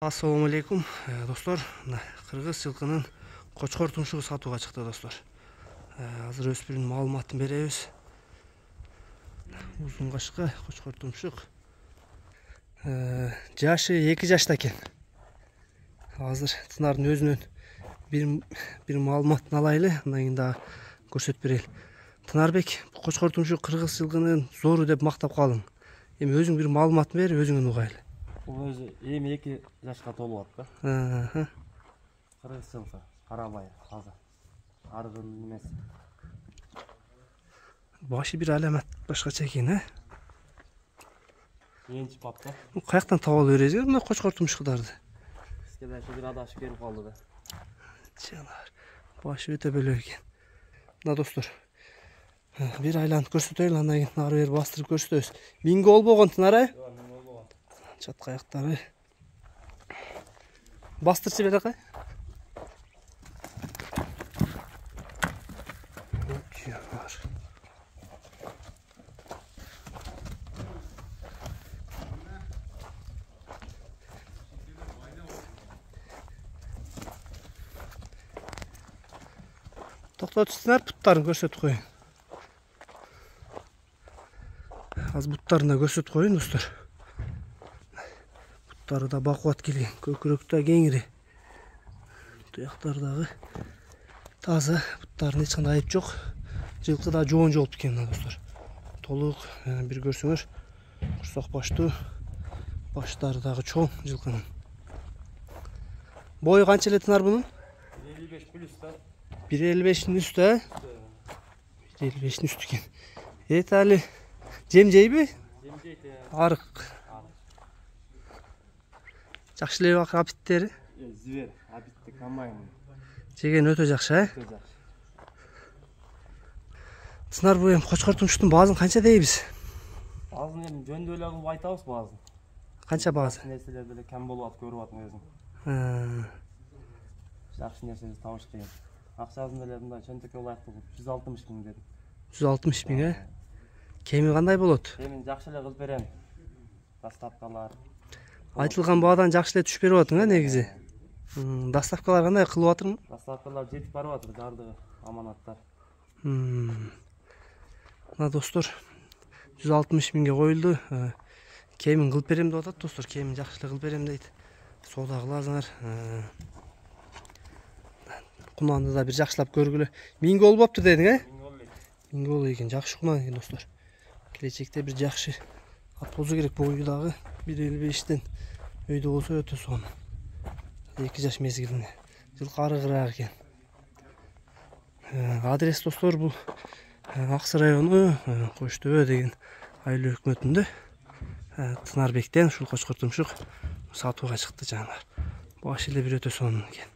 Assalamu alaikum dostlar. Kırgız жылкынын кочкор тумшугу сатууга чыкты достор. Азыр өспүрүн маалыматын беребиз. Узун кашка кочкор тумшук. Жашы 2 жашта экен. Азыр Тынардын өзүнөн бир маалыматын алайлы, андан кийин дагы көрсөтүп берели. Тынарбек, кочкор тумшук кыргыз жылкынын зору деп мактап калдың. Эми өзүң бир маалыматын бер, өзүңөн угайлы. Бұл өзі 22 жашқа толып атты. Кыргыз жылқы, карабай, таза. Арғын емес. Башы бир алемат башкача экен, Енчи папта. Каяктан таап алып бересиңер мына кочкор тумшуктарды? Бизге дагы бир адашып келип калды да. Жанар. Башы өтө бөлөк экен. Мына достор. Бир айланып көрсөтөйлү, андан кийин ары бери бастырып көрсөтөбүз. Миңге болбогон Тынар, Чатка аяктары. Бастырчы бер акай. Токтотушсунар, буттарын көрсөтүп коюн. Аз буттарын да көрсөтүп коюн достор. Буттары да бакубат келген, көкүрөктө да кеңири. Туяктары дагы таза, буттарын эч кандай айып жок. Жылкы да жоон жолуп кеткен достор. Толук бир көрсөңөр, курсак баштуу, баштары дагы чоң жылкынын. Бою канча эле Тынар бунун? 55 плюс да. 1.55'in üstü. 1.55'in üstü eкен. Али жем жейби? Жем жейт. Арык. Жакшы эле апиттери? Звер, апитти камайм. Жеген өтө жакшы, Өтө жакшы. Тынар бу эми кочкор тумшуктун баазын канча дейбиз? Баазын эми жөндөө эле кылып айтабыз баазын. Канча баазы? Нерселер деле кем болуп атып көрүп атам өзүм. Жакшы нерсени табыш кыйын. Акчасын деле мындай чөнтөккө ылайык кылып 160 миң дедим. 160 миң, Кеми кандай болот? Эми жакшы эле кылып берем. Доставкалар. Айтылган баадан жакшы эле түшүп берип атың, негизи. Доставкалар кандай кылып атырмы? Доставкалар жетип барып атыр, жардыгы, аманаттар. Мына достор, 160 миңге коюлду. Кемин кылып берем деп атат достор, кемин жакшы эле кылып берем дейт. Соода кыласыңар. Кунанды да бир жакшылап көргүлө. Миңге болбоптур дедиң, Миңге болду экен, жакшы кунан экен достор. Келечекте бир жакшы ат болсо керек, бою дагы 1.55'тен өйдө болсо өтө сонун. 2 жаш мезгилинде. Жылкы арыгыраак экен. Адрес достор бул Аксы району Кош Төбө деген айыл өкмөтүндө. Тынарбектен ушул кочкор тумшук сатууга чыкты жанагы. Башы эле бир өтө сонун экен.